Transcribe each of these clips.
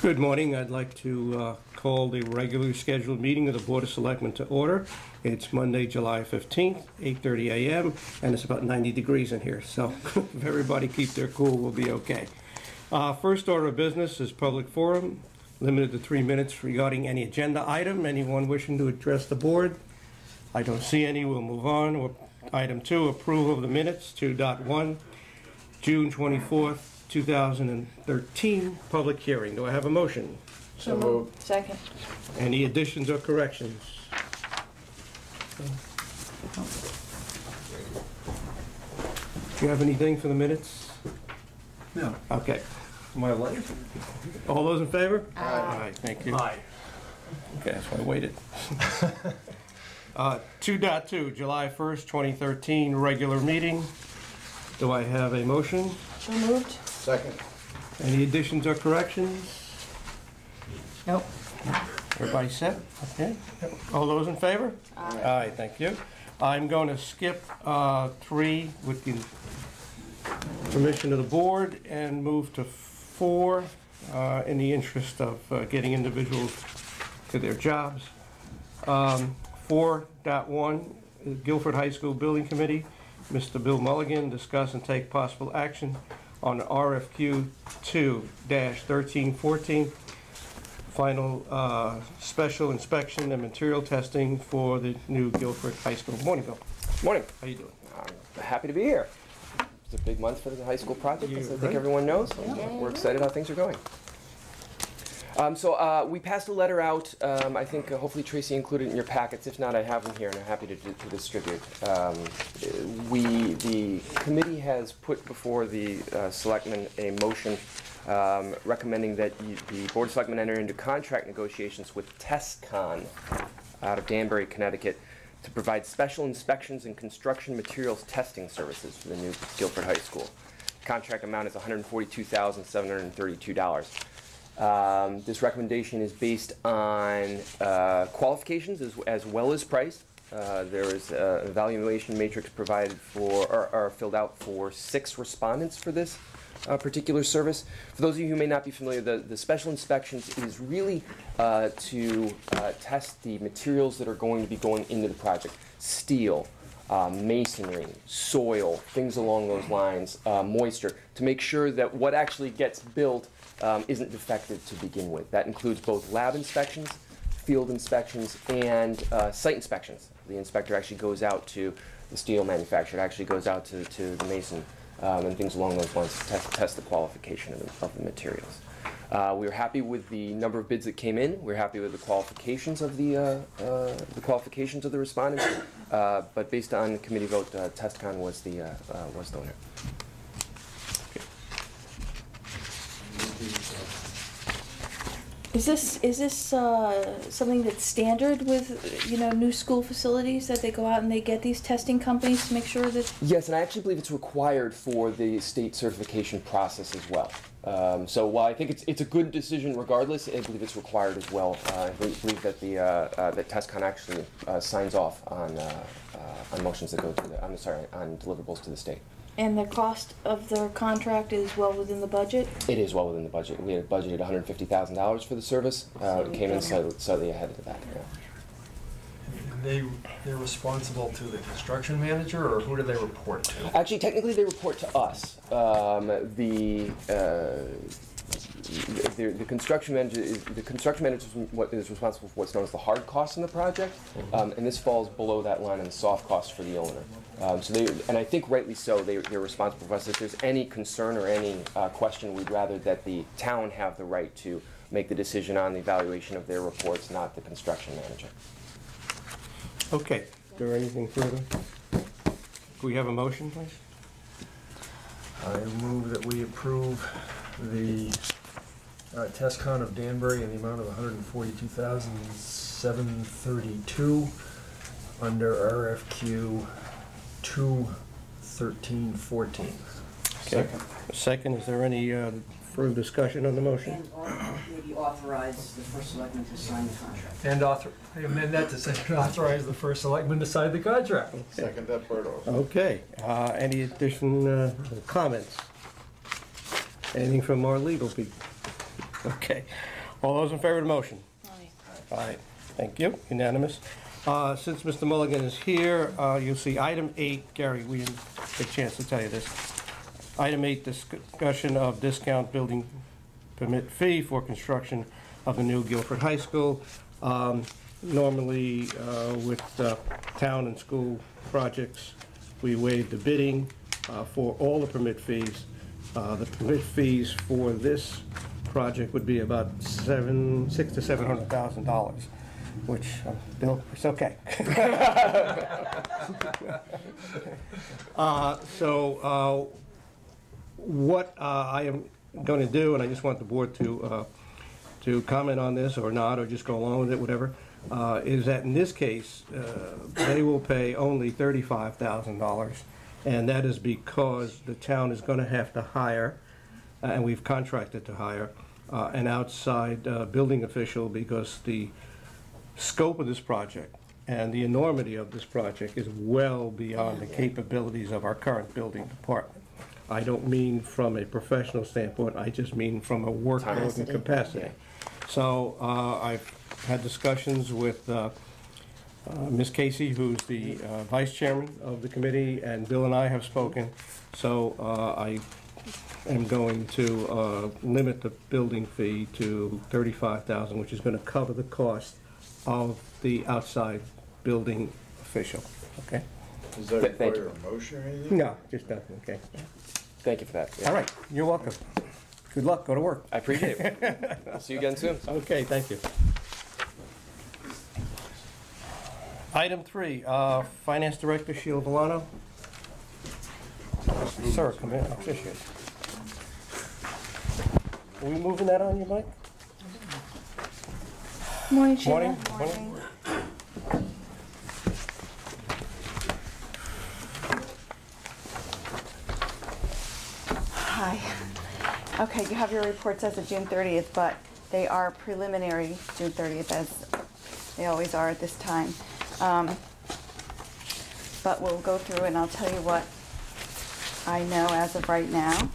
Good morning. I'd like to call the regularly scheduled meeting of the Board of Selectmen to order. It's Monday, July 15th, 8:30 a.m., and it's about 90 degrees in here, so if everybody keep their cool, we'll be okay. First order of business is public forum, limited to 3 minutes regarding any agenda item. Anyone wishing to address the board? I don't see any. We'll move on. Item 2, approval of the minutes, 2.1, June 24th, 2013, public hearing. Do I have a motion? So moved. Second. Any additions or corrections? Do you have anything for the minutes? No. Okay. My life? All those in favor? Aye. Aye, thank you. Aye. Okay, that's why I waited. 2.2, July 1st, 2013, regular meeting. Do I have a motion? So moved. Second. Any additions or corrections? Nope. Everybody set? Okay. All those in favor? Aye. Aye, thank you. I'm going to skip 3 with the permission of the board and move to 4 in the interest of getting individuals to their jobs. 4.1, Guilford High School Building Committee. Mr. Bill Mulligan, discuss and take possible action on RFQ 2-1314, final special inspection and material testing for the new Guilford High School. Morning, Bill. Morning. How you doing? I'm happy to be here. It's a big month for the high school project, as I think right. everyone knows. We're excited how things are going. We passed a letter out. I think hopefully Tracy included it in your packets. If not, I have them here and I'm happy to distribute. The committee has put before the Selectmen a motion recommending that the Board of Selectmen enter into contract negotiations with TestCon out of Danbury, Connecticut, to provide special inspections and construction materials testing services for the new Guilford High School. The contract amount is $142,732. This recommendation is based on qualifications as well as price. There is an evaluation matrix provided for, or filled out for 6 respondents for this particular service. For those of you who may not be familiar, the special inspections is really to test the materials that are going to be going into the project. Steel, masonry, soil, things along those lines, moisture, to make sure that what actually gets built isn't defective to begin with. That includes both lab inspections, field inspections, and site inspections. The inspector actually goes out to the steel manufacturer, actually goes out to the mason, and things along those lines to test the qualification of the materials. We were happy with the number of bids that came in. We're happy with the qualifications of the respondents. But based on committee vote, TestCon was the winner. Is this something that's standard with new school facilities, that they go out and they get these testing companies to make sure that? Yes, and I actually believe it's required for the state certification process as well. So while I think it's a good decision regardless, I believe it's required as well. I believe that that TestCon actually signs off on motions that go to the, on deliverables to the state. And the cost of their contract is well within the budget? It is well within the budget. We had budgeted $150,000 for the service. It came in slightly ahead of that. Yeah. And they're responsible to the construction manager, or who do they report to? Actually, technically, they report to us. The construction manager is what is responsible for what's known as the hard costs in the project, and this falls below that line in the soft costs for the owner. So and I think rightly so, they're responsible for us. If there's any concern or any question, we'd rather that the town have the right to make the decision on the evaluation of their reports, not the construction manager. Okay. Is there anything further? Can we have a motion, please? I move that we approve the TestCon of Danbury in the amount of $142,732 under RFQ 2-1314. Okay. Second, is there any further discussion on the motion? And maybe authorize the first selectman to sign the contract. And I amend that to say authorize the first selectman to sign the contract. Okay. Second that part also. Okay. Any additional comments? Anything from our legal people? Okay. All those in favor of the motion? Aye. Aye. Thank you. Unanimous. Since Mr. Mulligan is here, you'll see item 8. Gary, we didn't get a chance to tell you this. Item 8, discussion of discount building permit fee for construction of the new Guilford High School. Normally, with town and school projects, we waive the bidding for all the permit fees. The permit fees for this project would be about $600,000 to $700,000, which, Bill, it's okay. What I am going to do, and I just want the board to comment on this or not, or just go along with it, whatever, is that in this case, they will pay only $35,000, and that is because the town is going to have to hire, and we've contracted to hire, an outside building official, because the scope of this project and the enormity of this project is well beyond the capabilities of our current building department. I don't mean from a professional standpoint, I just mean from a workload and capacity. So I've had discussions with Ms. Casey, who's the vice chairman of the committee, and Bill and I have spoken. So I am going to limit the building fee to $35,000, which is going to cover the cost of the outside building official. Okay? Does that Thank require a motion or anything? No, just nothing. Okay. Thank you for that. Yeah. All right. You're welcome. Good luck. Go to work. I appreciate it. I'll see you again soon. Okay, thank you. Item 3, Finance Director Sheila Volano. Sir, come in. Oh, there she is. Are we moving that on you, Mike? Morning, Sheila. Morning. Hi. Okay, you have your reports as of June 30th, but they are preliminary June 30th, as they always are at this time. But we'll go through and I'll tell you what I know as of right now.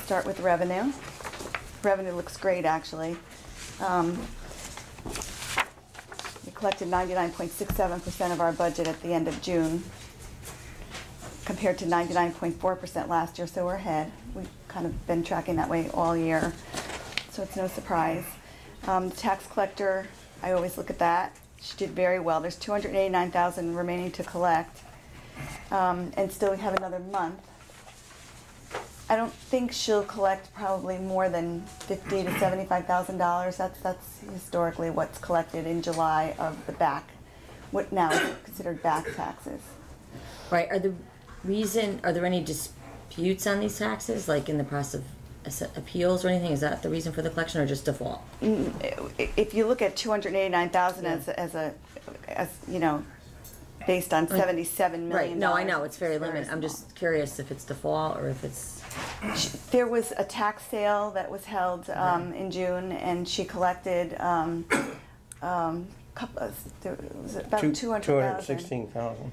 Start with revenue. Revenue looks great, actually. We collected 99.67% of our budget at the end of June, compared to 99.4% last year, so we're ahead. We've kind of been tracking that way all year, so it's no surprise. Tax collector, I always look at that. She did very well. There's $289,000 remaining to collect, and still we have another month. I don't think she'll collect probably more than $50,000 to $75,000. That's historically what's collected in July of the back, what now is considered back taxes. Right, are there any disputes on these taxes, like in the process of appeals or anything? Is that the reason for the collection, or just default? If you look at 289,000 as you know, based on $77 million. Right, no, I know, it's very limited. I'm just curious if it's default or if it's... There was a tax sale that was held in June, and she collected there was about 216,000.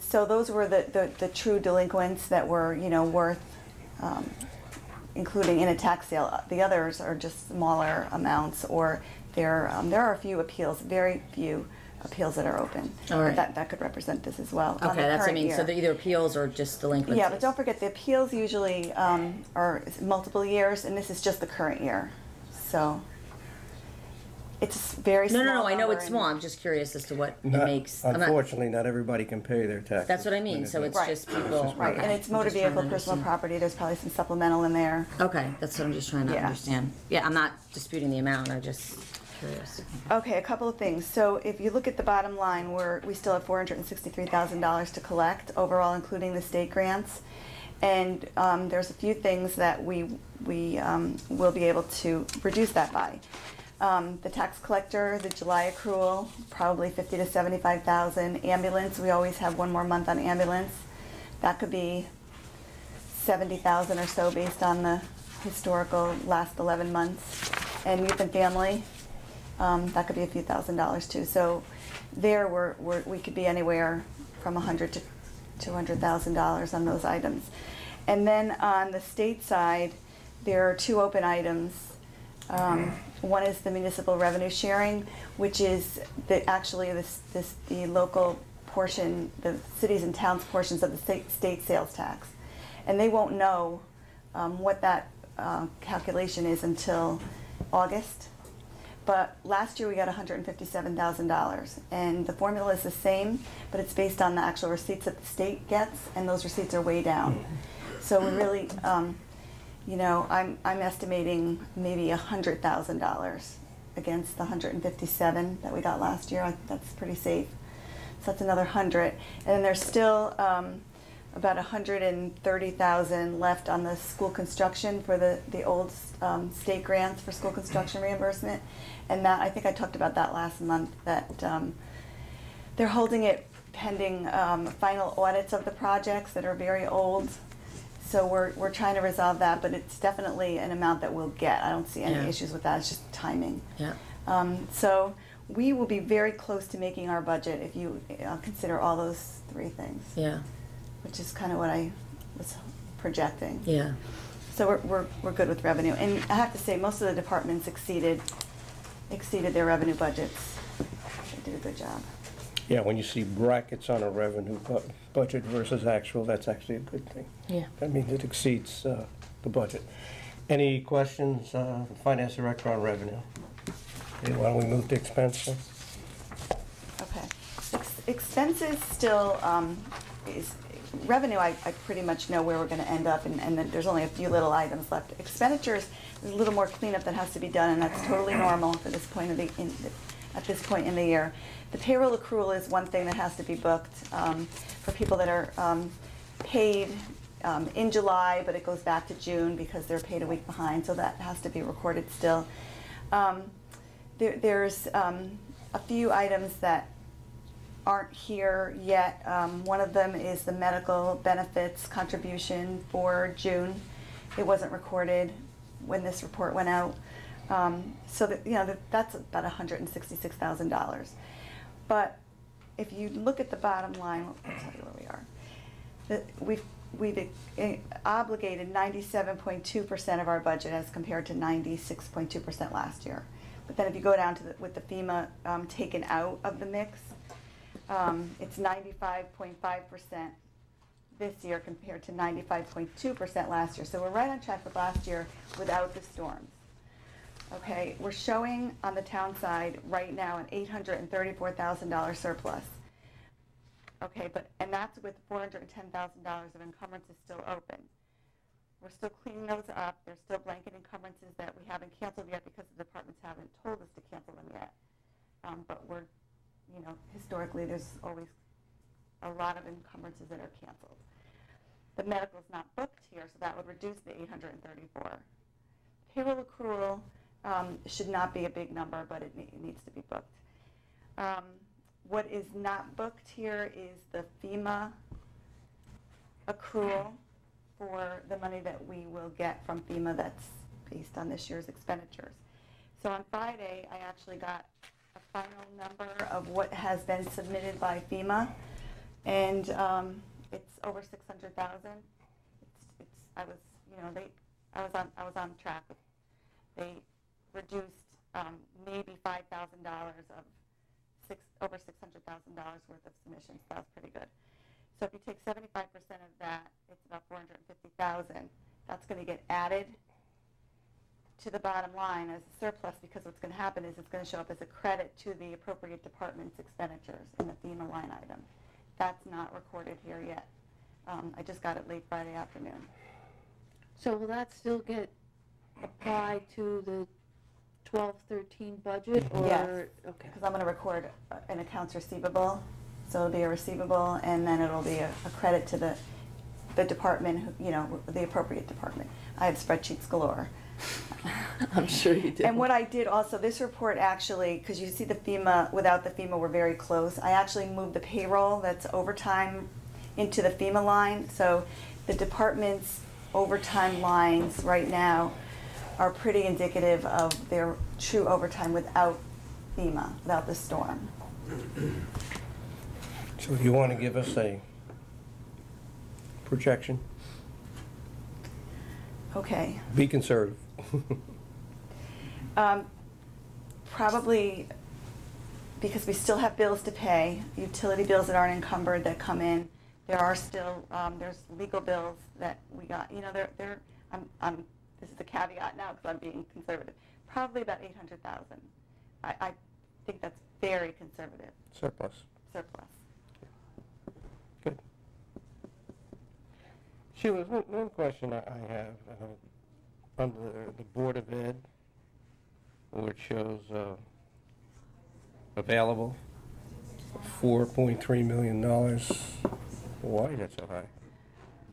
So those were the true delinquents that were, you know, worth including in a tax sale. The others are just smaller amounts, or there are a few appeals, very few appeals that are open. All right. That could represent this as well. On Okay, the that's what I current mean, year. so they're either appeals or just delinquencies. Yeah, but don't forget, the appeals usually are multiple years, and this is just the current year. So it's very small. No, I know number, it's small, and- I'm just curious as to what it makes. I'm not- Unfortunately, not everybody can pay their taxes. That's what I mean, so it's Right. just people. Right, okay. and it's I'm motor just trying to vehicle, personal understand. property, there's probably some supplemental in there. Okay, that's what I'm just trying to Yeah. understand. Yeah, I'm not disputing the amount, I'm just curious. Okay, a couple of things. So if you look at the bottom line, we still have $463,000 to collect overall, including the state grants. And there's a few things that we will be able to reduce that by. The tax collector, the July accrual, probably $50,000 to $75,000. Ambulance, we always have one more month on ambulance. That could be $70,000 or so based on the historical last 11 months. And youth and family, that could be a few $1,000s too. So there we could be anywhere from $100,000 to $200,000 on those items. And then on the state side, there are two open items. One is the municipal revenue sharing, which is actually the local portion, the cities and towns portions of the state sales tax. And they won't know what that calculation is until August. But last year we got $157,000, and the formula is the same, but it's based on the actual receipts that the state gets, and those receipts are way down. So we really, you know, I'm estimating maybe $100,000 against the $157 that we got last year. I think that's pretty safe. So that's another 100, and then there's still about $130,000 left on the school construction for the old state grants for school construction reimbursement. And that, I think I talked about that last month, that they're holding it pending final audits of the projects that are very old. So we're trying to resolve that, but it's definitely an amount that we'll get. I don't see any issues with that. It's just timing. Yeah. So we will be very close to making our budget if you consider all those three things. Yeah. Which is kind of what I was projecting. Yeah. So we're good with revenue, and I have to say most of the departments exceeded their revenue budgets. They did a good job. Yeah, when you see brackets on a revenue budget versus actual, that's actually a good thing. Yeah. That means it exceeds the budget. Any questions, Finance Director, on revenue? Okay, why don't we move to expenses? Okay. Expenses still is revenue. I pretty much know where we're going to end up, and then there's only a few little items left. Expenditures, there's a little more cleanup that has to be done, and that's totally normal for this point at this point in the year. The payroll accrual is one thing that has to be booked for people that are paid in July, but it goes back to June because they're paid a week behind, so that has to be recorded still. There's a few items that aren't here yet. One of them is the medical benefits contribution for June. It wasn't recorded when this report went out. So that, you know, that's about $166,000. But if you look at the bottom line, I'll tell you where we are. We've obligated 97.2% of our budget as compared to 96.2% last year. But then if you go down to with the FEMA taken out of the mix, it's 95.5% this year compared to 95.2% last year. So we're right on track with last year without the storms. Okay, we're showing on the town side right now an $834,000 surplus. Okay, and that's with $410,000 of encumbrances still open. We're still cleaning those up. There's still blanket encumbrances that we haven't canceled yet because the departments haven't told us to cancel them yet. But we're, you know, historically there's always a lot of encumbrances that are canceled. The medical's not booked here, so that would reduce the $834,000. Payroll accrual should not be a big number, but it needs to be booked. What is not booked here is the FEMA accrual for the money that we will get from FEMA that's based on this year's expenditures. So on Friday, I actually got a final number of what has been submitted by FEMA, and it's over $600,000. I was on track. They reduced maybe $5,000 of over $600,000 worth of submissions. That was pretty good. So if you take 75% of that, it's about $450,000. That's going to get added to the bottom line as a surplus, because what's going to happen is it's going to show up as a credit to the appropriate department's expenditures in the FEMA line item. That's not recorded here yet. I just got it late Friday afternoon. So will that still get applied to the 12-13 budget? Or? Yes, Okay. because I'm going to record an accounts receivable, so it'll be a receivable, and then it'll be a credit to the department, you know, the appropriate department. I have spreadsheets galore. I'm sure you do. And what I did also, this report actually, because you see the FEMA, without the FEMA, we're very close. I actually moved the payroll that's overtime into the FEMA line, so the department's overtime lines right now are pretty indicative of their true overtime without FEMA, without the storm. So do you want to give us a projection? Okay. Be conservative. Probably because we still have bills to pay, utility bills that aren't encumbered that come in. There are still, there's legal bills that we got, you know, this is a caveat now because I'm being conservative. Probably about 800,000. I think that's very conservative. Surplus. Surplus. Good. Sheila, one question I have. Under the Board of Ed, where it shows available $4.3 million. Why is that so high?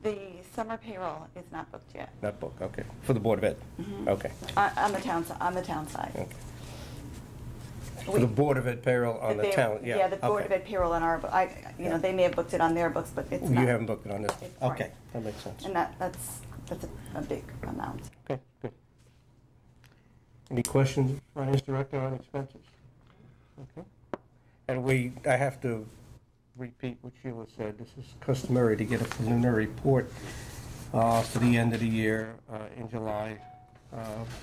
The summer payroll is not booked yet. Not booked, okay. For the Board of Ed? Mhm. Okay. On the town side. Okay. For the Board of Ed payroll on the town, yeah. Yeah, the Board of okay. Ed payroll on our, you know, they may have booked it on their books, but it's You not. haven't booked it on this? It's right. Okay, that makes sense. And that's a big amount. Okay, good. Any questions, Finance Director, on expenses? Okay. And I have to repeat what Sheila said. This is customary to get a preliminary report for the end of the year in July.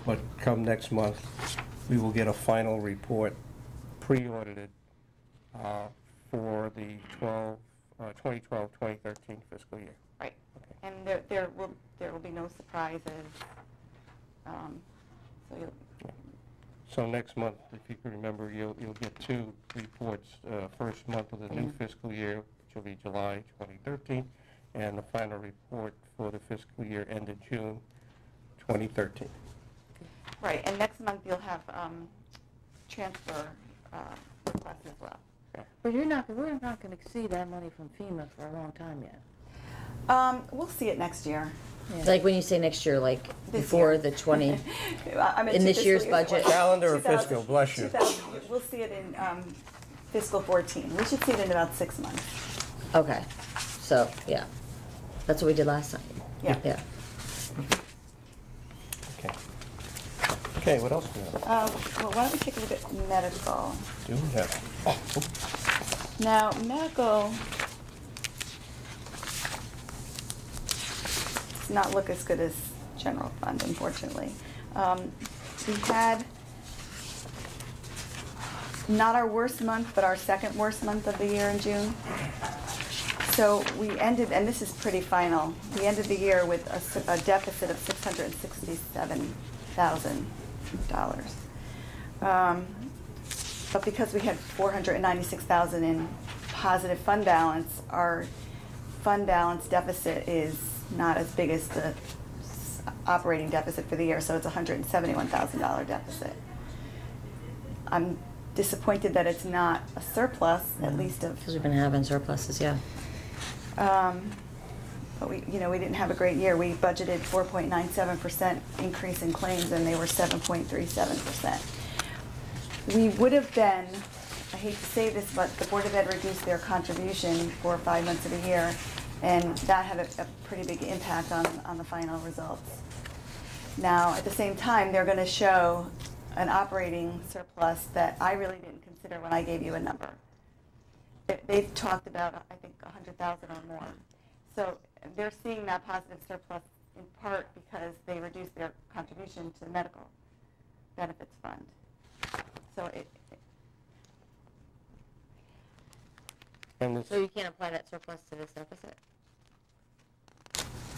But come next month, we will get a final report, pre-audited, for the 2012-2013 fiscal year. Right. Okay. And there will be no surprises. So you'll, So next month, if you can remember, you'll get two reports. First month of the new fiscal year, which will be July 2013, and the final report for the fiscal year ended June 2013. right, and next month you'll have transfer requests as well. But we're not going to see that money from FEMA for a long time yet. We'll see it next year. Yeah. Like when you say next year, like This before year. the 20, I'm in this year's budget? Calendar or fiscal, bless you. We'll see it in fiscal 14. We should see it in about 6 months. okay, so, yeah, that's what we did last time. Yeah. Yeah. Okay. Okay, what else do we have? Well, why don't we take a look at medical? Do we have? Now, medical does not look as good as general fund, unfortunately. We had not our worst month, but our second worst month of the year in June. So we ended, and this is pretty final, we ended the year with a deficit of $667,000. But because we had $496,000 in positive fund balance, our fund balance deficit is not as big as the operating deficit for the year, so it's a $171,000 deficit. I'm disappointed that it's not a surplus, at least of. Because we've been having surpluses, yeah. But we didn't have a great year. We budgeted 4.97% increase in claims, and they were 7.37%. We would have been, I hate to say this, but the Board of Ed reduced their contribution for 5 months of the year, and that had a pretty big impact on the final results. Now, at the same time, they're going to show an operating surplus that I really didn't consider when I gave you a number. They've talked about, I think, 100,000 or more. So they're seeing that positive surplus in part because they reduced their contribution to the medical benefits fund. So So you can't apply that surplus to this deficit?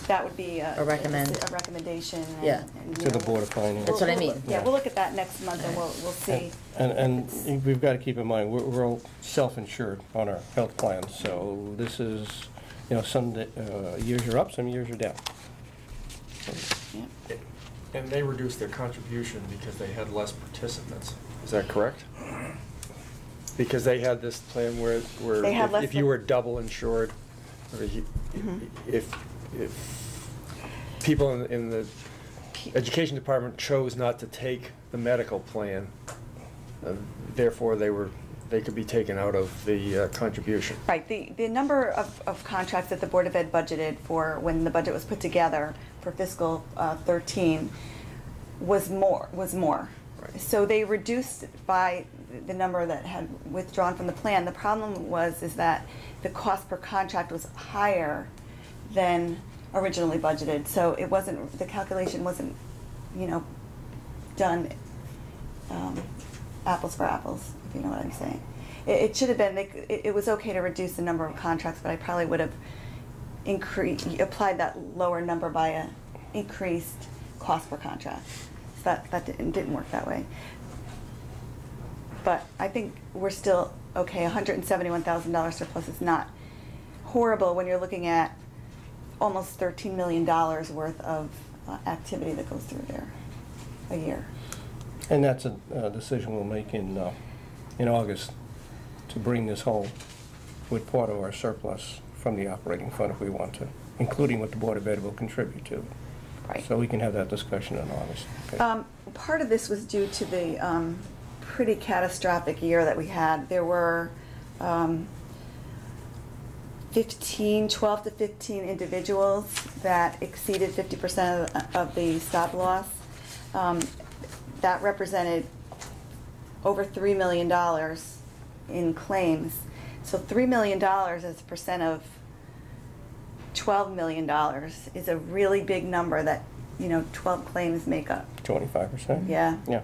that would be A recommendation. Yeah. To the Board of Finance. That's what I mean. Yeah, we'll look at that next month, and we'll see. And we've got to keep in mind, we're all self-insured on our health plans, so this is, some years are up, some years are down. Yeah. And they reduced their contribution because they had less participants. Is that correct? Because they had this plan where They had less if you than- were double insured, or if people in the education department chose not to take the medical plan, therefore they could be taken out of the contribution. Right, the number of contracts that the Board of Ed budgeted for when the budget was put together for fiscal 13 was more. Right. So they reduced by the number that had withdrawn from the plan. The problem is that the cost per contract was higher than originally budgeted. So it wasn't, the calculation wasn't, done apples for apples, if you know what I'm saying. It should have been, it was okay to reduce the number of contracts, but I probably would have applied that lower number by a increased cost per contract. So that didn't work that way. But I think we're still okay. $171,000 surplus is not horrible when you're looking at almost $13 million worth of activity that goes through there a year. And that's a decision we'll make in August to bring this home with part of our surplus from the operating fund if we want to, including what the Board of Ed will contribute to. Right. So we can have that discussion in August. Okay. Part of this was due to the pretty catastrophic year that we had. There were 12 to 15 individuals that exceeded 50% of the stop loss. That represented over $3 million in claims. So $3 million as a percent of $12 million is a really big number that 12 claims make up. 25%? Yeah. Yeah.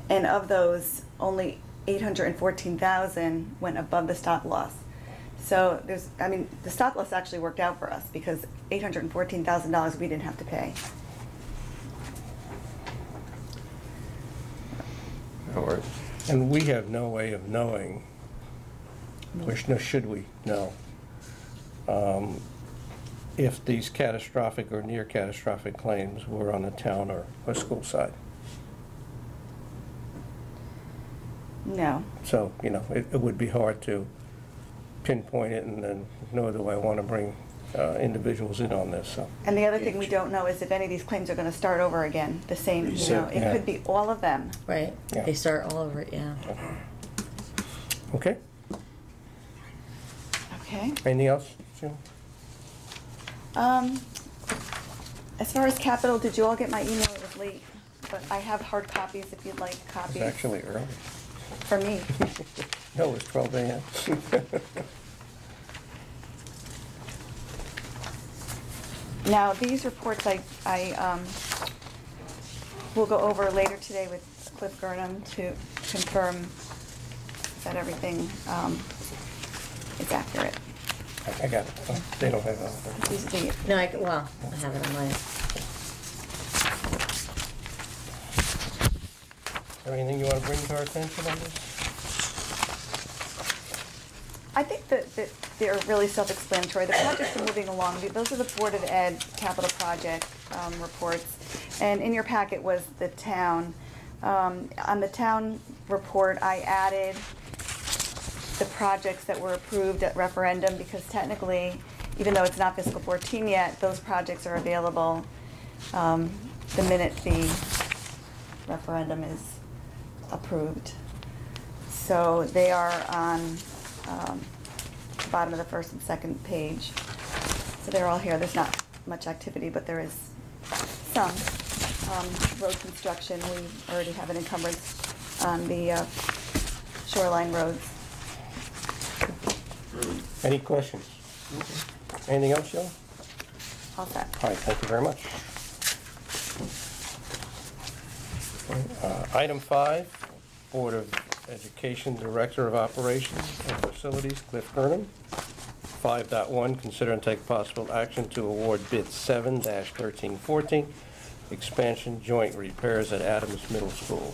And of those, only 814,000 went above the stop loss. So the stop loss actually worked out for us because $814,000 we didn't have to pay. All right. And we have no way of knowing, or should we know, if these catastrophic or near catastrophic claims were on the town or school side. No. So, it would be hard to pinpoint it, and then nor do I want to bring individuals in on this. So. And the other thing we don't know is if any of these claims are going to start over again, the same, it Yeah. could be all of them. Right. Yeah. They start all over, yeah. Okay. Okay. Anything else, Jim? As far as capital, did you all get my email? It was late, but I have hard copies if you'd like copies. It's actually early. For me. No, it's 12 a.m. Now, these reports I will go over later today with Cliff Gurnham to confirm that everything is accurate. I got it. Oh, they don't have it. These are the- No, I have it on mine. Is there anything you want to bring to our attention on this? I think that they're really self-explanatory. The projects are moving along. Those are the Board of Ed capital project reports. And in your packet was the town. On the town report, I added the projects that were approved at referendum because technically, even though it's not fiscal 14 yet, those projects are available the minute the referendum is approved. So they are on the bottom of the first and second page. So they're all here. There's not much activity, but there is some. Road construction, we already have an encumbrance on the shoreline roads. Any questions? Anything else, Joe? All set. All right, thank you very much. Item 5, Board of Education Director of Operations and Facilities, Cliff Gurnham. 5.1, consider and take possible action to award bid 7-1314, expansion joint repairs at Adams Middle School.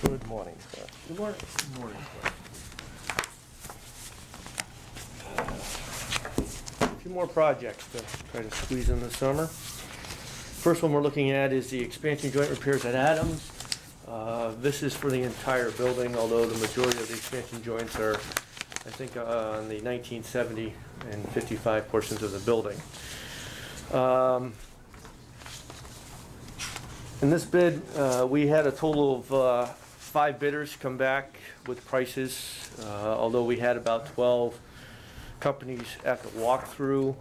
Good morning, sir. Good morning. Good morning. A few more projects to try to squeeze in the summer. First one we're looking at is the expansion joint repairs at Adams. This is for the entire building, although the majority of the expansion joints are, I think, on the 1970 and 55 portions of the building. In this bid, we had a total of 5 bidders come back with prices, although we had about 12 companies at the walkthrough.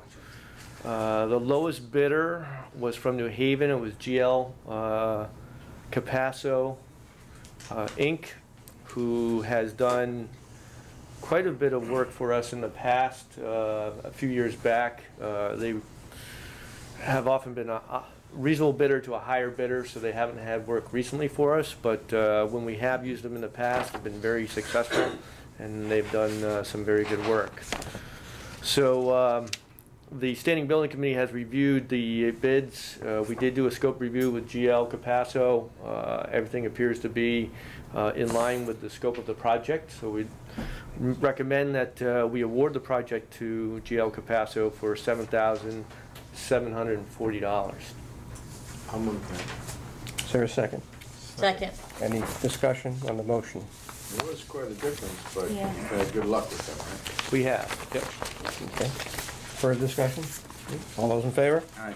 The lowest bidder was from New Haven. It was GL Capasso Inc., who has done quite a bit of work for us in the past. A few years back, they have often been a reasonable bidder to a higher bidder, so they haven't had work recently for us, but when we have used them in the past, they've been very successful, and they've done some very good work. So the Standing Building Committee has reviewed the bids. We did do a scope review with GL Capasso. Everything appears to be in line with the scope of the project, so we recommend that we award the project to GL Capasso for $7,740. I'll move that. Is there a second? Second. Any discussion on the motion? It was quite a difference, but Yeah. you've had good luck with that, right? We have. Yep. Okay. Further discussion? All those in favor? Aye.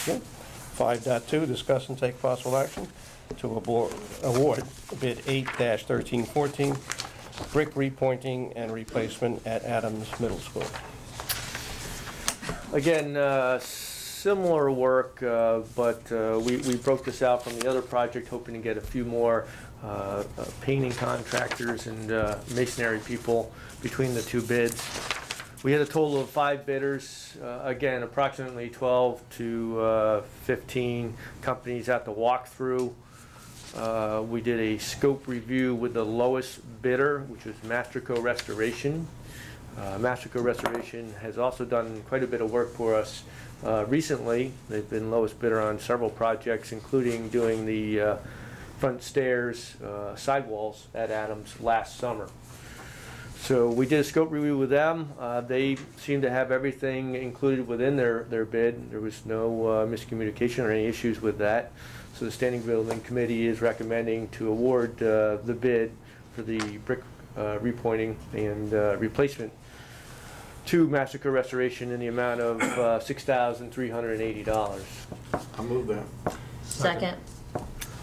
Okay. 5.2, discuss and take possible action to award bid 8-1314, brick repointing and replacement at Adams Middle School. Again, similar work, but we broke this out from the other project, hoping to get a few more painting contractors and masonry people between the two bids. We had a total of 5 bidders, again, approximately 12 to 15 companies at the walkthrough. We did a scope review with the lowest bidder, which was Masterco Restoration. Masterco Restoration has also done quite a bit of work for us recently. They've been lowest bidder on several projects, including doing the front stairs, sidewalls at Adams last summer. So we did a scope review with them. They seem to have everything included within their bid. There was no miscommunication or any issues with that. So the Standing Building Committee is recommending to award the bid for the brick repointing and replacement to Masterco Restoration in the amount of $6,380. I'll move that. Second.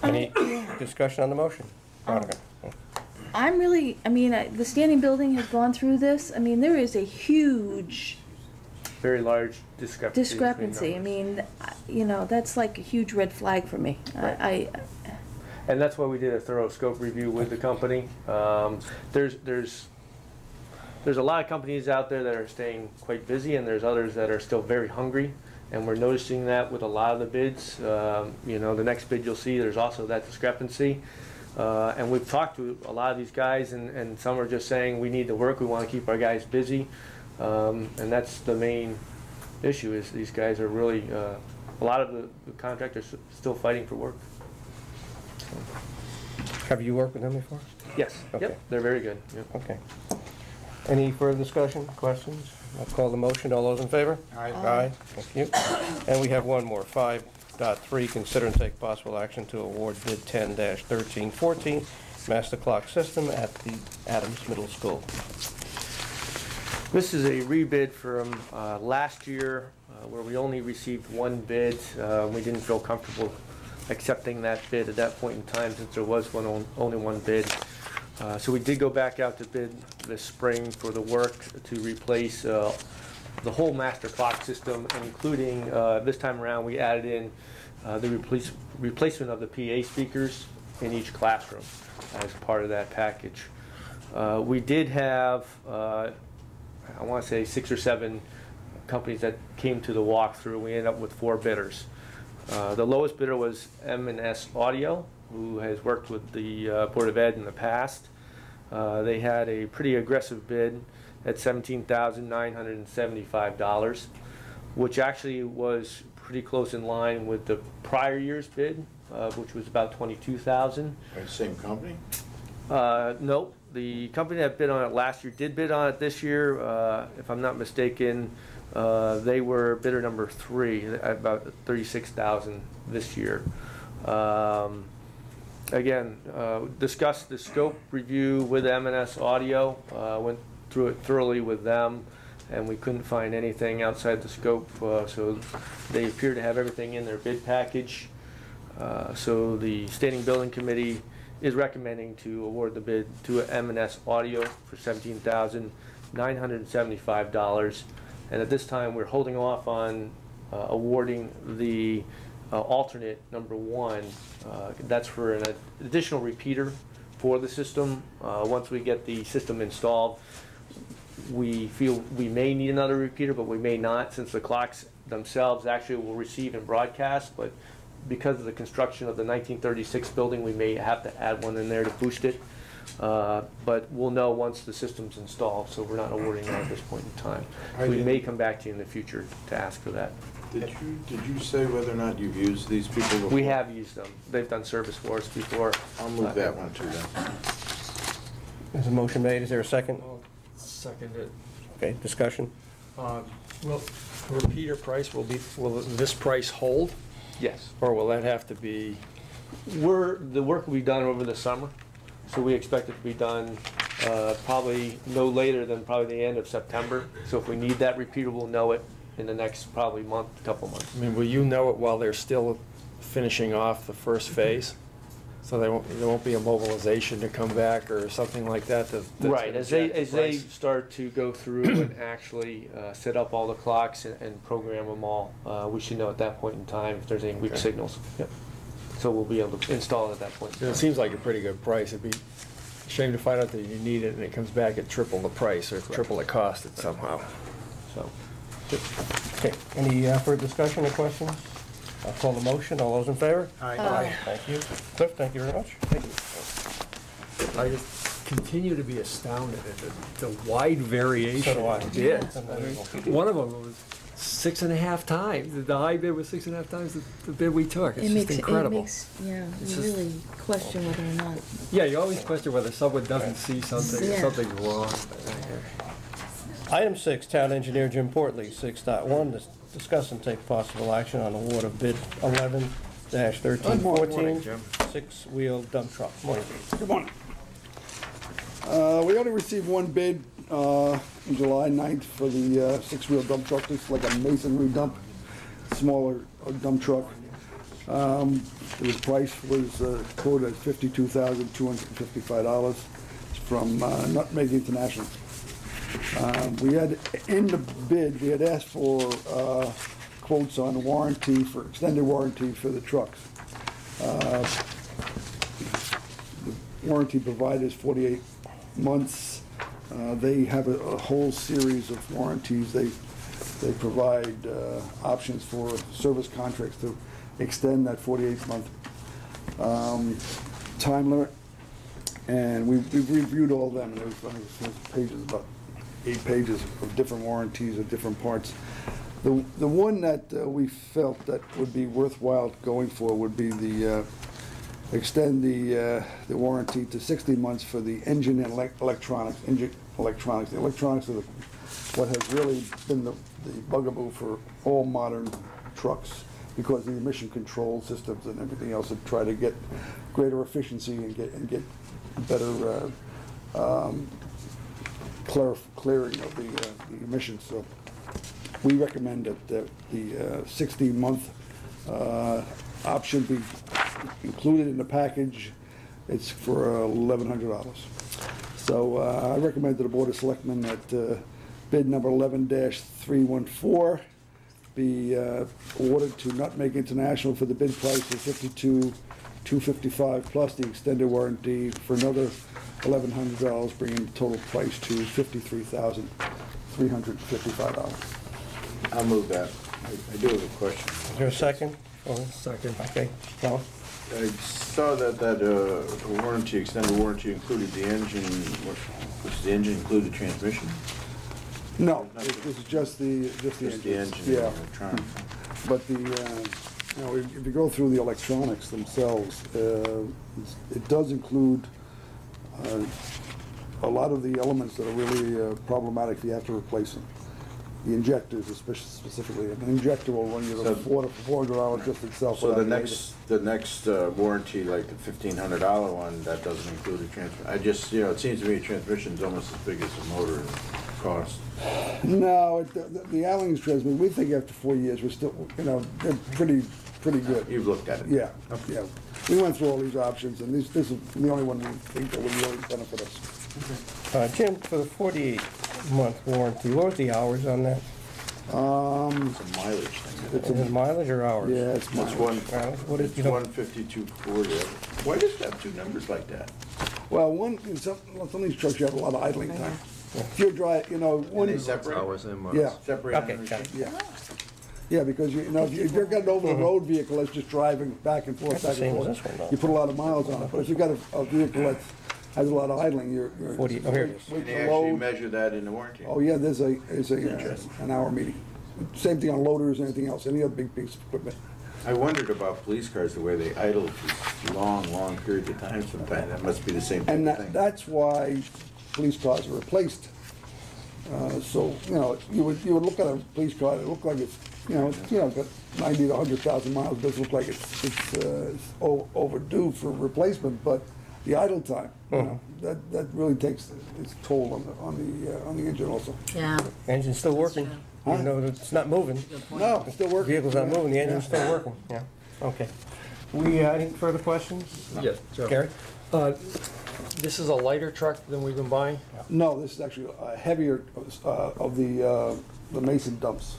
Any discussion on the motion? Veronica? I'm really, I mean, the standing building has gone through this. I mean, there is a huge Very large discrepancy. between I numbers. mean, you know, that's like a huge red flag for me. Right. And that's why we did a thorough scope review with the company. There's a lot of companies out there that are staying quite busy, and there's others that are still very hungry. And we're noticing that with a lot of the bids. You know, the next bid you'll see, there's also that discrepancy. And we've talked to a lot of these guys, and some are just saying, we need the work, we want to keep our guys busy. And that's the main issue, is these guys are really, a lot of the contractors still fighting for work. Have you worked with them before? Yes, Okay. yep, they're very good. Yep. Okay. Any further discussion, questions? I'll call the motion. All those in favor? Aye. Aye. Thank you. And we have one more, 5.3, consider and take possible action to award bid 10-1314, master clock system at the Adams Middle School. This is a rebid from last year, where we only received one bid. We didn't feel comfortable accepting that bid at that point in time, since there was only one bid. So we did go back out to bid this spring for the work to replace the whole master clock system, including this time around we added in the replacement of the PA speakers in each classroom as part of that package. We did have, I want to say 6 or 7 companies that came to the walkthrough. We ended up with 4 bidders. The lowest bidder was M&S Audio, who has worked with the Board of Ed in the past. They had a pretty aggressive bid at $17,975, which actually was pretty close in line with the prior year's bid, which was about $22,000. Same company? No, the company that bid on it last year did bid on it this year. If I'm not mistaken, they were bidder number 3 at about $36,000 this year. Again, discussed the scope review with M&S Audio, went through it thoroughly with them, and we couldn't find anything outside the scope, so they appear to have everything in their bid package. So the Standing Building Committee is recommending to award the bid to M&S Audio for $17,975, and at this time we're holding off on awarding the alternate number 1. That's for an additional repeater for the system. Once we get the system installed, we feel we may need another repeater, but we may not, since the clocks themselves actually will receive and broadcast, but because of the construction of the 1936 building, we may have to add one in there to boost it. But we'll know once the system's installed, so we're not awarding that at this point in time. We may come back to you in the future to ask for that. Did you say whether or not you've used these people before? We have used them. They've done service for us before. I'll move that one too then. There's a motion made, is there a second? I'll second it. Okay, discussion? Will the repeater price, will this price hold? Yes. Or will that have to be? The work will be done over the summer, so we expect it to be done probably no later than probably the end of September. So if we need that repeater, we'll know it in the next probably couple months. I mean, will you know it while they're still finishing off the first phase? So there won't be a mobilization to come back or something like that? Right, as they start to go through and actually set up all the clocks and program them all, we should know at that point in time if there's any weak signals. Yep. So we'll be able to install it at that point. It seems like a pretty good price. It'd be a shame to find out that you need it and it comes back at triple the price or triple the cost it somehow. So. Okay, any further discussion or questions? I'll call the motion, all those in favor? Aye. Thank you. Cliff, thank you very much. Thank you. I just continue to be astounded at the wide variation. So do I. in bids. It's unbelievable. One of them was 6.5 times. The high bid was 6.5 times the bid we took. It's just incredible. Yeah, It's you just- really question whether or not. Yeah, you always question whether someone doesn't see something or Yeah. something's wrong. Item 6, Town Engineer Jim Portley, 6.1, discuss and take possible action on award of bid 11-1314, Jim. six-wheel dump truck. Morning. Good morning. We only received one bid on July 9th for the six-wheel dump truck. It's like a masonry dump, smaller dump truck. The price was quoted at $52,255 from Nutmeg International. We had, in the bid, we had asked for quotes on warranty, for extended warranty for the trucks. The warranty provided is 48 months. They have a whole series of warranties. They provide options for service contracts to extend that 48-month time limit. And we've reviewed all of them, and there's pages, about 8 pages of different warranties of different parts. The one that we felt that would be worthwhile going for would be the extend the warranty to 60 months for the engine and electronics. The electronics are what has really been the bugaboo for all modern trucks, because of the emission control systems and everything else, to try to get greater efficiency and get better clearing of the emissions. So we recommend that the 60-month option be included in the package. It's for $1,100. So I recommend to the Board of Selectmen that bid number 11-314 be awarded to Nutmeg International for the bid price of $52,255 plus the extended warranty for another $1,100, bringing the total price to $53,355. I'll move that. I do have a question. Is there a second? Second. Okay, Tom? I saw that warranty, extended warranty included the engine. Was the engine include the transmission? No, this is just the engine. Yeah. And electronics. But if you go through the electronics themselves, it does include a lot of the elements that are really problematic if you have to replace them. The injectors, specifically, an injector will run you to $400 just itself. So the next warranty, like the $1,500 one, that doesn't include the transmission. It seems to me a transmission is almost as big as a motor in cost. No, the Allings transmission, we think after 4 years, we're still, they're pretty good. You've looked at it. Yeah, yeah. We went through all these options, and this is the only one we think that would really benefit us. Jim, for the 48-month warranty, what was the hours on that? It's a mileage thing. Is it mileage or hours? Yeah, it's mileage. What is, It's 152.40. Why does it have two numbers like that? Well, some of these trucks, you have a lot of idling time. If you're driving, one. They separate? Hours and months. Yeah, Separate. Okay, got it. yeah. Yeah, because if you're got an over-the-road vehicle that's just driving back and forth, That's the back same and as forth, this one, though. you put a lot of miles on it. But if you've got a vehicle that has a lot of idling, you're 40 oh, here it is. wait And they to actually load. measure that in the warranty? Oh, yeah, there's an hour meeting. Same thing on loaders, anything else, any other big piece of equipment. I wondered about police cars, the way they idle for long periods of time sometimes. That must be the same And type of thing. that's why police cars are replaced. So, you would look at a police car, it look like it's, got 90 to 100,000 miles, it doesn't look like it's overdue for replacement, but the idle time, that really takes its toll on the engine also. Yeah. Engine's still working, Huh? even though it's not moving. No, it's still working. Vehicle's not moving, the engine's still working, yeah. Okay. Any further questions? Yes, Joe. Gary? This is a lighter truck than we've been buying? No, this is actually heavier of the Mason dumps.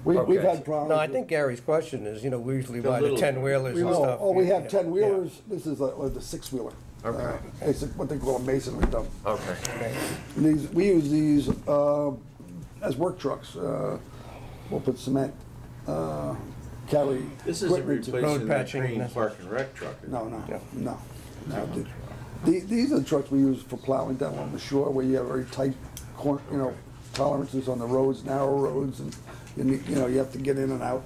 We've Okay. had problems. No, I with- think Gary's question is, we usually The buy the little- 10-wheelers and Oh, stuff. we have Yeah. 10-wheelers, this is like the 6-wheeler. Okay. It's what they call a masonry dump. Okay. We use these as work trucks. We'll put cement, carry This isn't equipment to- road replacing that patching, green that's- park and rec truck. is it? No. These are the trucks we use for plowing down on the shore where you have very tight, tolerances on the roads, narrow roads, and you have to get in and out.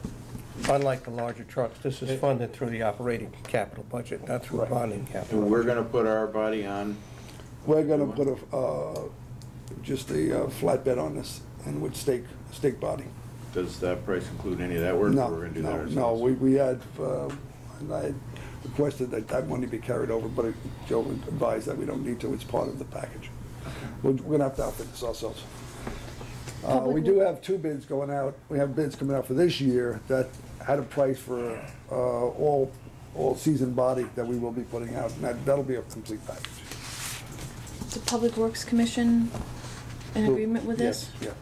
Unlike the larger trucks, this is funded through the operating capital budget, not through Right. bonding capital. And we're gonna put our body on, We're gonna put just a flatbed on this and with stake body. does that price include any of that work? No, Or we're gonna do that no, ourselves? no, we had, and I had requested that money be carried over, but Joe advised that we don't need to, it's part of the package. We're gonna have to outfit this ourselves. We do have 2 bids going out, we have bids coming out for this year that had a price for all season body that we will be putting out, and that'll be a complete package. Is the Public Works Commission in agreement with this? Yes,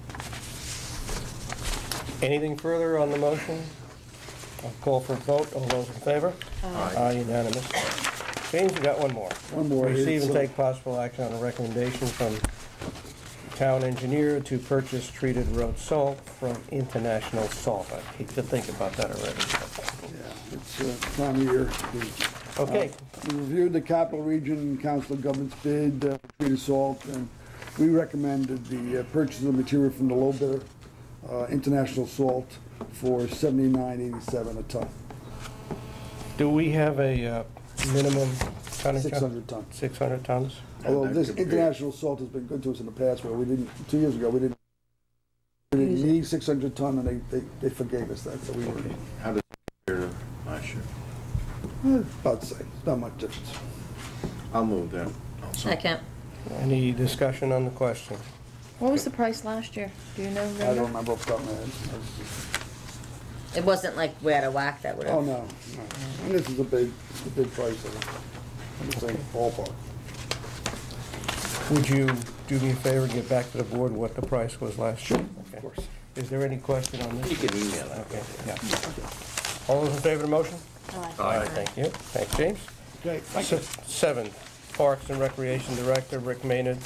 Anything further on the motion? I'll call for a vote. All those in favor? Aye, unanimous. James, we got one more. One more. Receive and It's, take possible action on a recommendation from town engineer to purchase treated road salt from International Salt. I hate to think about that already. yeah, it's time of year. Okay, We reviewed the Capital Region Council of Governments bid for treated salt, and we recommended the purchase of the material from the low bidder, International Salt, for $79.87 a ton, do we have a minimum tonnage? 600 tons. 600 tons? Although that this could be- International Salt has been good to us in the past, where we didn't, 2 years ago, we didn't need 600 ton, and they forgave us that, so we were How does it compare to last year? about the same, not much difference. I'll move that. Second. Any discussion on the question? What was the price last year? Do you know? I don't remember off the top of my head. It wasn't like we had a whack that would have. Oh, no. And this is a big price, so I'm the same ballpark. Would you do me a favor and get back to the board what the price was last year? Okay. Of course. Is there any question on this? You can email that. Okay, yeah. All those in favor of the motion? Aye. Thank you. Thanks, James. Okay, Seven, Parks and Recreation Director Rick Maynard.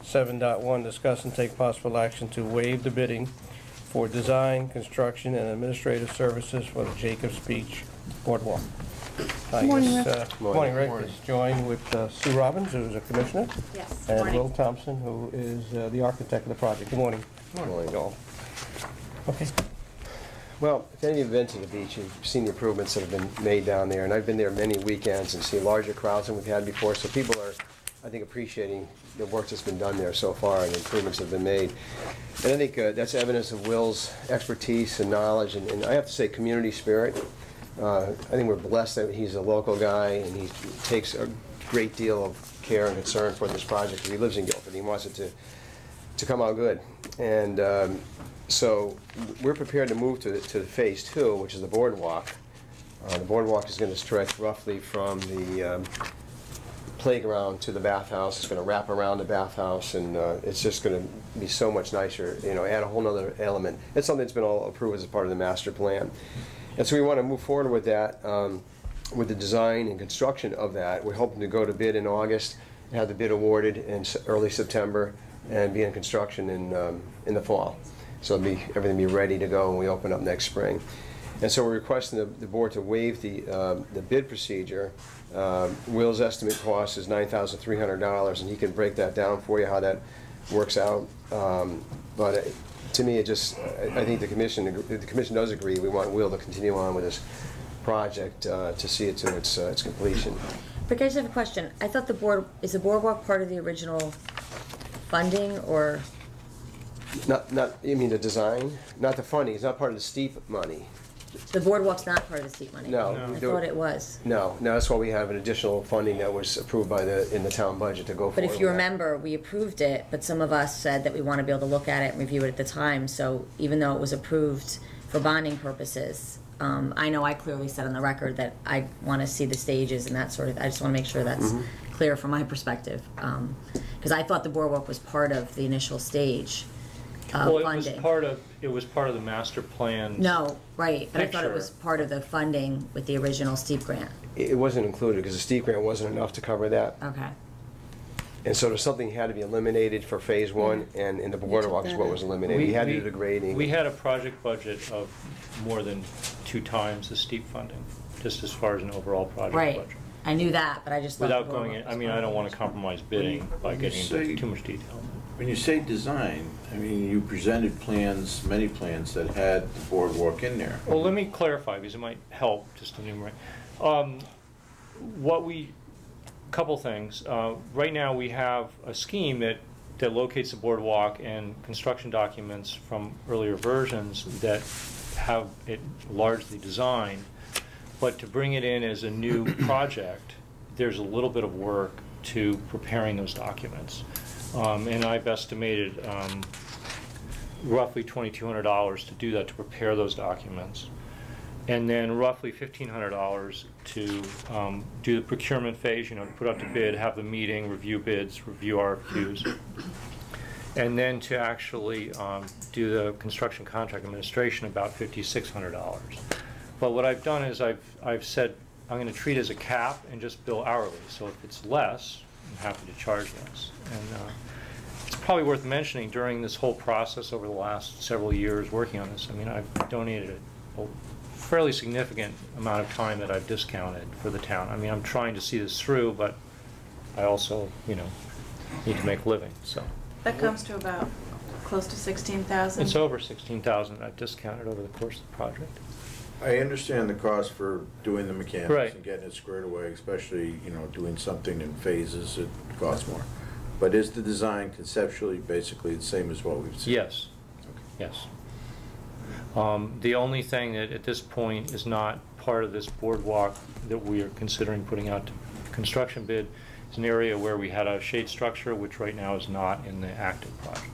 7.1, discuss and take possible action to waive the bidding for design, construction, and administrative services for the Jacobs Beach Boardwalk. Morning, Rick. Rick. Morning, Rick. Is joined with Sue Robbins, who's a commissioner, Yes. and Morning. Will Thompson, who is the architect of the project. Good morning. Morning, all. Okay. Well, if any of you have been to the beach, you've seen the improvements that have been made down there, and I've been there many weekends and seen larger crowds than we've had before, so people are, I think, appreciating the work that's been done there so far and the improvements that have been made. And I think that's evidence of Will's expertise and knowledge, and I have to say community spirit. I think we're blessed that he's a local guy, and he takes a great deal of care and concern for this project, because he lives in Guilford. He wants it to come out good. And so we're prepared to move to phase 2, which is the boardwalk. The boardwalk is going to stretch roughly from the playground to the bathhouse. It's going to wrap around the bathhouse, and it's just going to be so much nicer, add a whole other element. It's something that's been all approved as a part of the master plan. And so we want to move forward with that, with the design and construction of that. We're hoping to go to bid in August have the bid awarded in early September, and be in construction in the fall. So everything be ready to go when we open up next spring. And so we're requesting the board to waive the bid procedure. Will's estimate cost is $9,300, and he can break that down for you, how that works out. But to me, I think the commission does agree. We want Will to continue on with this project to see it to its completion. But I just have a question. I thought is the boardwalk part of the original funding, or? Not, you mean the design? Not the funding, it's not part of the steep money. The boardwalk's not part of the steep money? No. I thought it was. No, that's why we have an additional funding that was approved in the town budget to go forward. But if you remember, we approved it, but some of us said that we want to be able to look at it and review it at the time, so even though it was approved for bonding purposes, I know I clearly said on the record that I want to see the stages and that sort of, I just want to make sure that's clear from my perspective. Because I thought the boardwalk was part of the initial stage well, funding. It was part of the master plan. No, right, but I thought it was part of the funding with the original steep grant. It wasn't included because the steep grant wasn't enough to cover that. Okay. And so there's something had to be eliminated for phase one, and in the boardwalk is what was eliminated. We had to do the grading. We had a project budget of more than 2 times the steep funding, just as far as an overall project budget. I knew that, but I just thought without going in. I mean, I don't want to compromise bidding by getting into too much detail. When you say design, I mean, you presented plans, many plans that had the boardwalk in there. Well, let me clarify because it might help just to enumerate. Couple things. Right now we have a scheme that locates the boardwalk and construction documents from earlier versions that have it largely designed. But to bring it in as a new project, there's a little bit of work to preparing those documents. And I've estimated roughly $2,200 to do that, to prepare those documents. And then roughly $1,500 to do the procurement phase, to put out the bid, have the meeting, review bids, review RFQs. And then to actually do the construction contract administration, about $5,600. But what I've done is I've said I'm going to treat it as a cap and just bill hourly. So if it's less, I'm happy to charge less. And it's probably worth mentioning during this whole process over the last several years working on this, I mean, I've donated a fairly significant amount of time that I've discounted for the town. I mean, I'm trying to see this through, but I also, need to make a living, so. That comes to about close to 16,000. It's over 16,000 I've discounted over the course of the project. I understand the cost for doing the mechanics Right. and getting it squared away, especially, doing something in phases, it costs more. But is the design conceptually basically the same as what we've seen? Yes, yes. The only thing that at this point is not part of this boardwalk that we are considering putting out to construction bid is an area where we had a shade structure, which right now is not in the active project.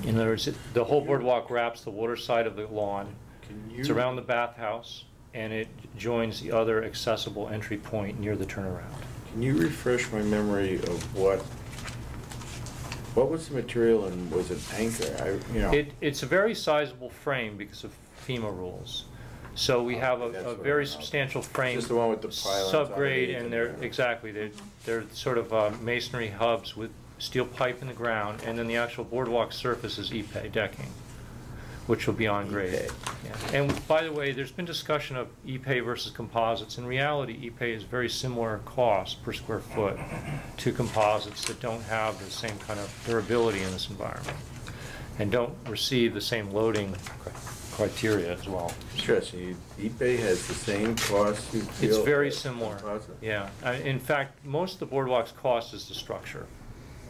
In other words, the whole boardwalk wraps the water side of the lawn. It's around the bathhouse, and it joins the other accessible entry point near the turnaround. Can you refresh my memory of what was the material, and was it anchor? It's a very sizable frame because of FEMA rules. So we have a very substantial frame. Just the one with the pylons subgrade, and they're sort of masonry hubs with steel pipe in the ground, and then the actual boardwalk surface is epay decking, which will be on grade. Yeah. And by the way, there's been discussion of epay versus composites. In reality, epay is very similar cost per square foot to composites that don't have the same kind of durability in this environment and don't receive the same loading criteria as well. Interesting. epay has the same cost, you feel? It's very similar. Composite? Yeah. In fact, most of the boardwalk's cost is the structure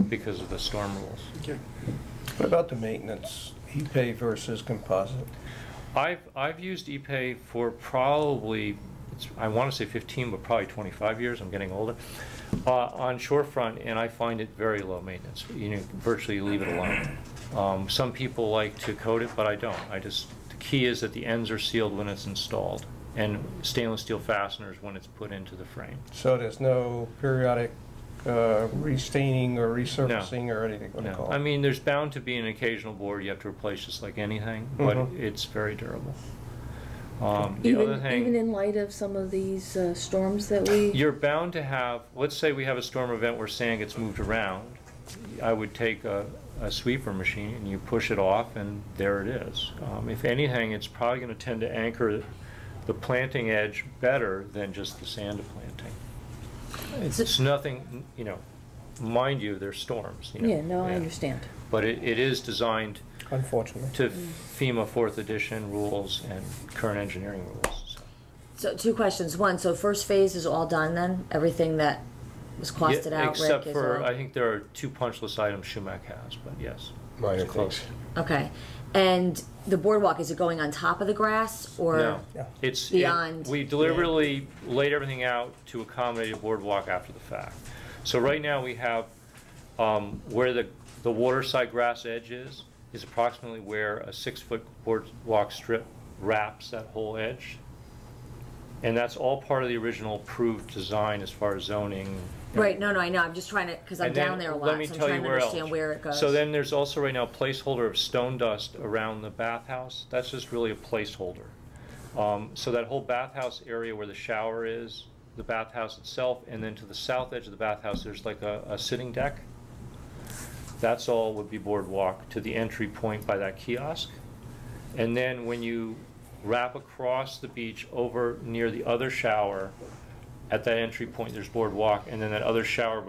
because of the storm rules. Okay. What about the maintenance? epay versus composite? I've used epay for probably, I want to say 15, but probably 25 years. I'm getting older. On shorefront, and I find it very low maintenance. Virtually leave it alone. Some people like to coat it, but I don't. The key is that the ends are sealed when it's installed, and stainless steel fasteners when it's put into the frame. So there's no periodic restaining or resurfacing or anything? No. I mean, there's bound to be an occasional board you have to replace just like anything, but it's very durable. The other thing, Even in light of some of these storms that we... you're bound to have, let's say we have a storm event where sand gets moved around. I would take a sweeper machine and you push it off and there it is. If anything, it's probably going to tend to anchor the planting edge better than just the sand planting. It's nothing, you know, mind you, there's storms. You know, Yeah, no, I understand. But it is designed, Unfortunately, to FEMA 4th edition rules and current engineering rules. So 2 questions. One, so first phase is all done then? Everything that was costed out, except Rick, for, is all... I think there are 2 punch list items Schumack has, but yes. Minor it's close. things. Okay. And the boardwalk, is it going on top of the grass or No, it's beyond? we deliberately laid everything out to accommodate a boardwalk after the fact. So right now we have where the waterside grass edge is approximately where a 6-foot boardwalk strip wraps that whole edge. And that's all part of the original approved design as far as zoning. Right, no, I know, I'm just trying to, because I'm And then down there a let lot, me so I'm tell you trying to where understand else. where it goes. So then there's also right now a placeholder of stone dust around the bathhouse. That's just really a placeholder. So that whole bathhouse area where the shower is, the bathhouse itself, and then to the south edge of the bathhouse there's like a sitting deck. That's all would be boardwalk to the entry point by that kiosk. And then when you wrap across the beach over near the other shower, at that entry point there's boardwalk, and then that other shower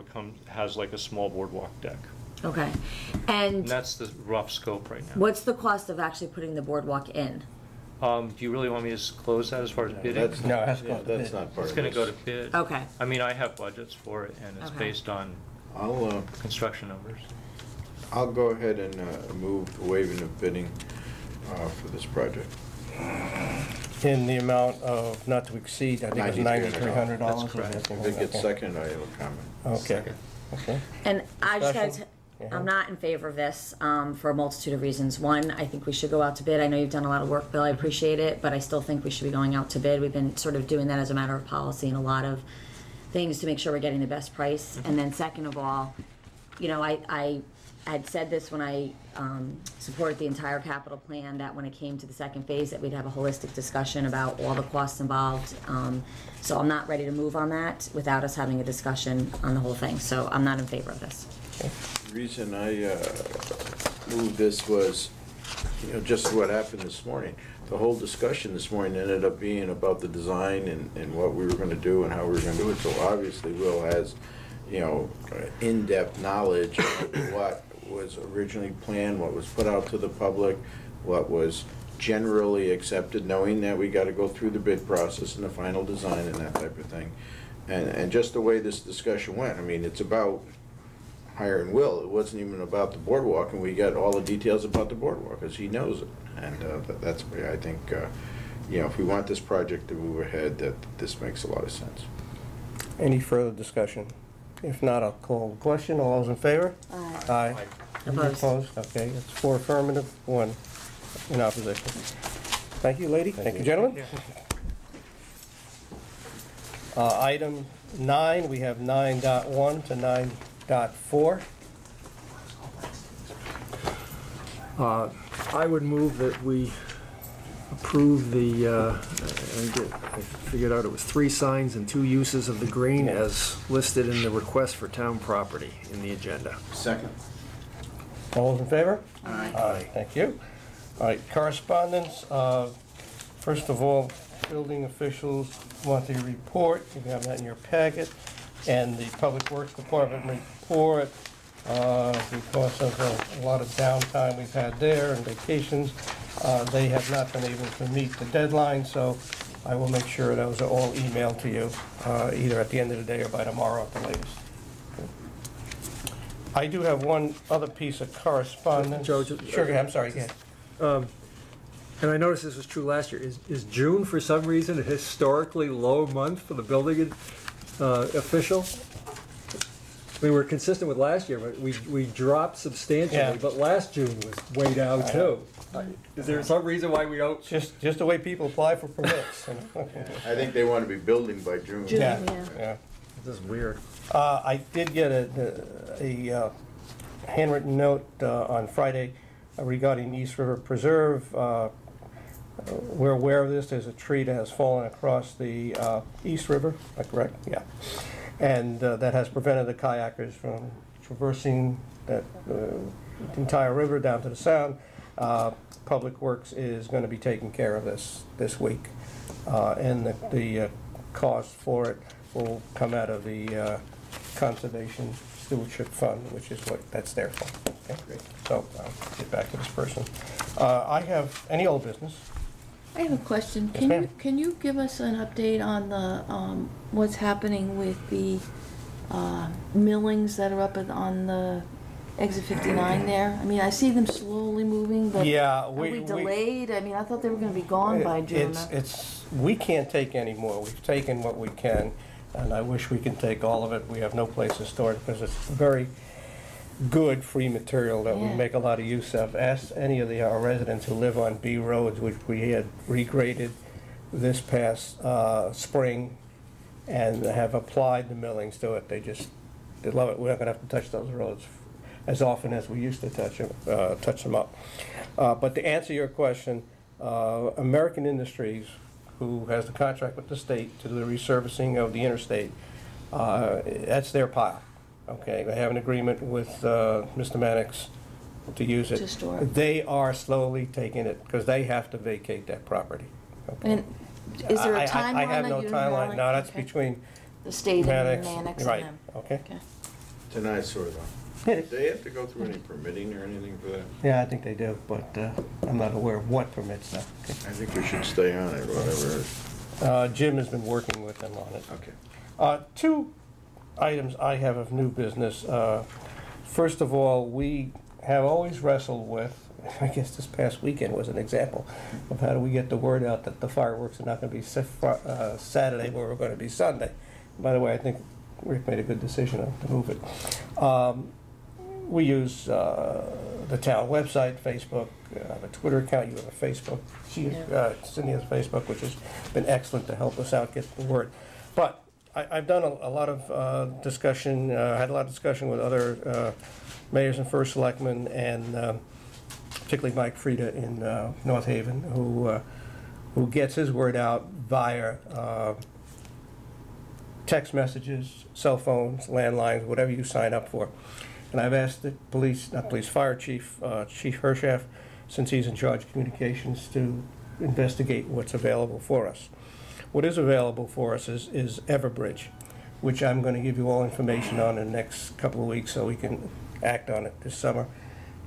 has like a small boardwalk deck. Okay. And that's the rough scope right now. What's the cost of actually putting the boardwalk in? Do you really want me to disclose that as far as bidding? That's No, it has not, to go to that's bid. not part It's of going to go to this. bid. Okay. I mean, I have budgets for it, and it's Okay. based on construction numbers. I'll go ahead and move waiving of bidding for this project. in the amount of not to exceed, I think it was $9,300. That's correct. If it gets seconded, I have a comment. Okay, okay. And I just gotta, Discussion? I'm not in favor of this for a multitude of reasons. One, I think we should go out to bid. I know you've done a lot of work, Bill, I appreciate it, but I still think we should be going out to bid. We've been sort of doing that as a matter of policy in a lot of things to make sure we're getting the best price. And then second of all, you know, I had said this when I supported the entire capital plan, that when it came to the second phase, that we'd have a holistic discussion about all the costs involved. So I'm not ready to move on that without us having a discussion on the whole thing. So I'm not in favor of this. The reason I moved this was, you know, just what happened this morning. The whole discussion this morning ended up being about the design and what we were going to do and how we were going to do it. So obviously Will has, you know, in-depth knowledge of what was originally planned, what was put out to the public, what was generally accepted, knowing that we got to go through the bid process and the final design and that type of thing. And just the way this discussion went, I mean, it's about hiring Will. It wasn't even about the boardwalk, and we got all the details about the boardwalk because he knows it. And that's why I think, you know, if we want this project to move ahead, that this makes a lot of sense. Any further discussion? If not, I'll call the question. All those in favor? Aye. Aye. Any Opposed. opposed? Okay, it's 4 affirmative, 1 in opposition. Thank you, lady. Thank you, gentlemen. Item 9, we have 9.1 to 9.4. I would move that we approve the, I figured out it was 3 signs and 2 uses of the green as listed in the request for town property in the agenda. Second. All those in favor? Aye. Aye, thank you. All right, correspondence. First of all, building officials want to report. You have that in your packet. And the Public Works Department report, because of a lot of downtime we've had there and vacations, they have not been able to meet the deadline, so I will make sure those are all emailed to you, either at the end of the day or by tomorrow at the latest. I do have one other piece of correspondence. Joe, Sure, I'm sorry, go ahead. And I noticed this was true last year. Is June, for some reason, a historically low month for the building official? We were consistent with last year, but we dropped substantially, Yeah. but last June was way down too. Is there some reason why we don't? Just the way people apply for permits. I think they want to be building by June. Yeah, yeah. This is weird. I did get a handwritten note on Friday regarding East River Preserve. we're aware of this. There's a tree that has fallen across the East River, is that correct? Yeah. And that has prevented the kayakers from traversing that entire river down to the Sound. Public Works is going to be taking care of this week. And the cost for it will come out of the Conservation Stewardship Fund, which is what that's there for. Okay, great. So I'll get back to this person. I have any old business. I have a question. Yes, Can you give us an update on the what's happening with the millings that are up on the exit 59 there? I mean, I see them slowly moving, but yeah, are we delayed? I mean, I thought they were going to be gone by June. We can't take any more. We've taken what we can, and I wish we can take all of it. We have no place to store it because it's very good free material that we make a lot of use of. Ask any of our residents who live on B roads, which we had regraded this past spring and have applied the millings to it. They love it. We're not going to have to touch those roads as often as we used to touch them up. But to answer your question, American Industries, who has the contract with the state to do the resurfacing of the interstate, that's their pile. Okay, they have an agreement with Mr. Mannix to use it. To store it. They are slowly taking it because they have to vacate that property. Okay. And is there a timeline? I have no timeline. No, that's between the state Mannix, and Mannix right. and them. Okay. It's an eyesore, though. Do they have to go through any permitting or anything for that? Yeah, I think they do, but I'm not aware of what permits that. Okay. I think we should stay on it, whatever it is. Jim has been working with them on it. Okay. Two items I have of new business. First of all, we have always wrestled with, I guess this past weekend was an example of how do we get the word out that the fireworks are not going to be Saturday, but we're going to be Sunday. By the way, I think Rick made a good decision to move it. We use the town website, Facebook, I have a Twitter account, you have a Facebook. Cindy has a Facebook, which has been excellent to help us out get the word. But I've done a lot of discussion, had a lot of discussion with other mayors and first selectmen, and particularly Mike Frieda in North Haven, who gets his word out via text messages, cell phones, landlines, whatever you sign up for. And I've asked the fire chief, Chief Hershaft, since he's in charge of communications, to investigate what's available for us. What is available for us is Everbridge, which I'm going to give you all information on in the next couple of weeks so we can act on it this summer.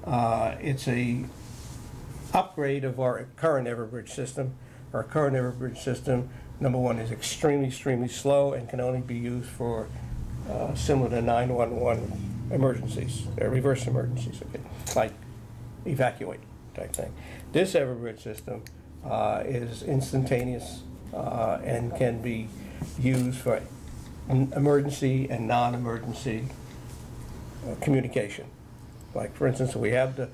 It's a upgrade of our current Everbridge system. Our current Everbridge system, number one, is extremely slow and can only be used for similar to 911 emergencies, reverse emergencies, okay, like evacuate type thing. This Everbridge system is instantaneous and can be used for emergency and non-emergency communication. Like, for instance, we have the,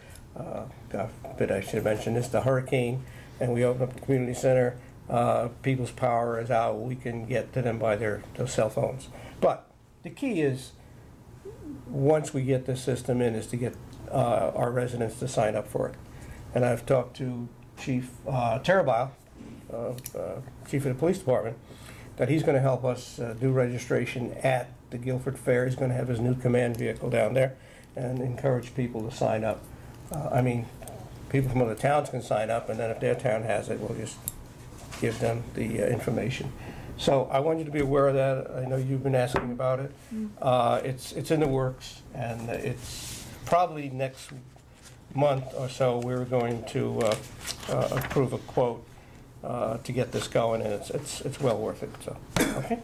God forbid I should have mentioned this, the hurricane, and we open up the community center, people's power is out, we can get to them by their cell phones. But the key is, once we get this system in, is to get our residents to sign up for it. And I've talked to Chief Terabile, Chief of the Police Department, that he's going to help us do registration at the Guilford Fair. He's going to have his new command vehicle down there and encourage people to sign up. I mean, people from other towns can sign up, and then if their town has it, we'll just give them the information. So I want you to be aware of that. I know you've been asking about it. It's in the works, and it's probably next month or so we're going to approve a quote to get this going, and it's well worth it. So, okay.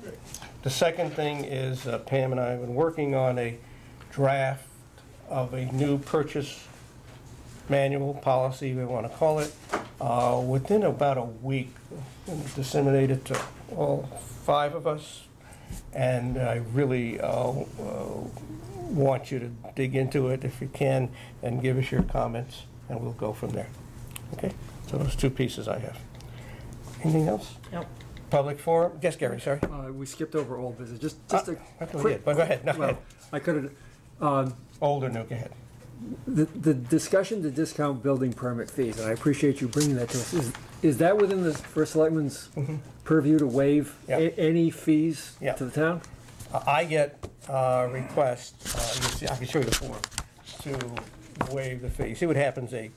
The second thing is Pam and I have been working on a draft of a new purchase manual policy, we want to call it. Within about a week, we'll disseminate it to all 5 of us, and I really want you to dig into it if you can and give us your comments, and we'll go from there. Okay? So those 2 pieces I have. Anything else? Nope. Public forum? Yes, Gary, sorry. We skipped over old business. Just a quick. Well, go ahead. No, well, go ahead. I could have. Old or new? Go ahead. The discussion to discount building permit fees, and I appreciate you bringing that to us, is that within the First Selectman's purview to waive any fees Yeah. to the town? I get requests, you see, I can show you the form, to waive the fee. See what happens, a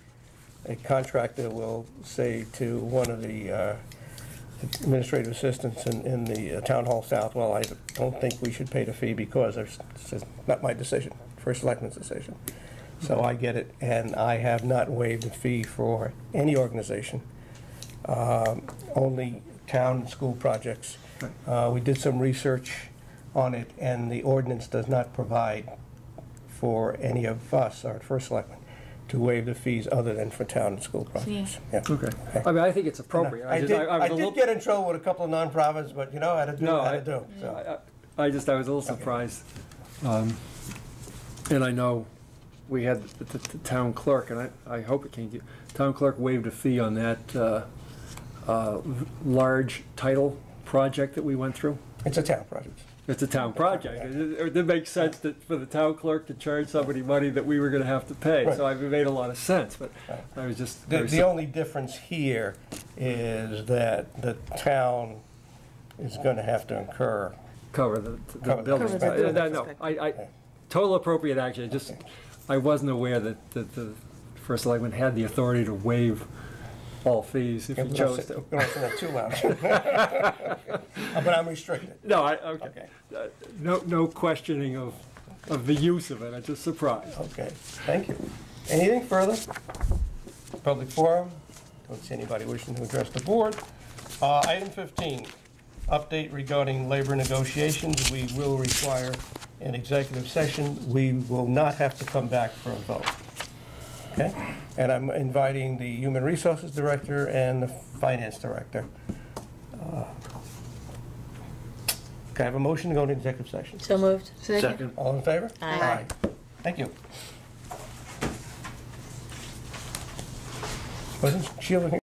contractor will say to one of the administrative assistants in the town hall south, well, I don't think we should pay the fee because it's not my decision, First Selectman's decision. So I get it, and I have not waived the fee for any organization, only town and school projects. We did some research on it, and the ordinance does not provide for any of us, our First Selectman, to waive the fees other than for town and school projects. Yeah. Okay. I mean, I think it's appropriate. I did get in trouble with a couple of nonprofits, but you know, I had to do what I had to do. So. I was a little surprised. And I know we had the town clerk, and I hope it came to you. Town clerk waived a fee on that large title project that we went through. It's a town project. It's a town project. It didn't make sense that for the town clerk to charge somebody money that we were going to have to pay. Right. So it made a lot of sense, but I was just... The only difference here is that the town is going to have to cover the building. No, I total appropriate action. I wasn't aware that the First Selectman had the authority to waive all fees if he chose to. We don't say that too loud. But I'm restricted. No, okay. No questioning of the use of it. I'm just surprised. Okay, thank you. Anything further? Public forum? Don't see anybody wishing to address the board. Item 15, update regarding labor negotiations. We will require an executive session. We will not have to come back for a vote. Okay? And I'm inviting the Human Resources Director and the Finance Director. Can I have a motion to go into executive session? So moved. Second. All in favor? Aye. Thank you. Wasn't Sheila here?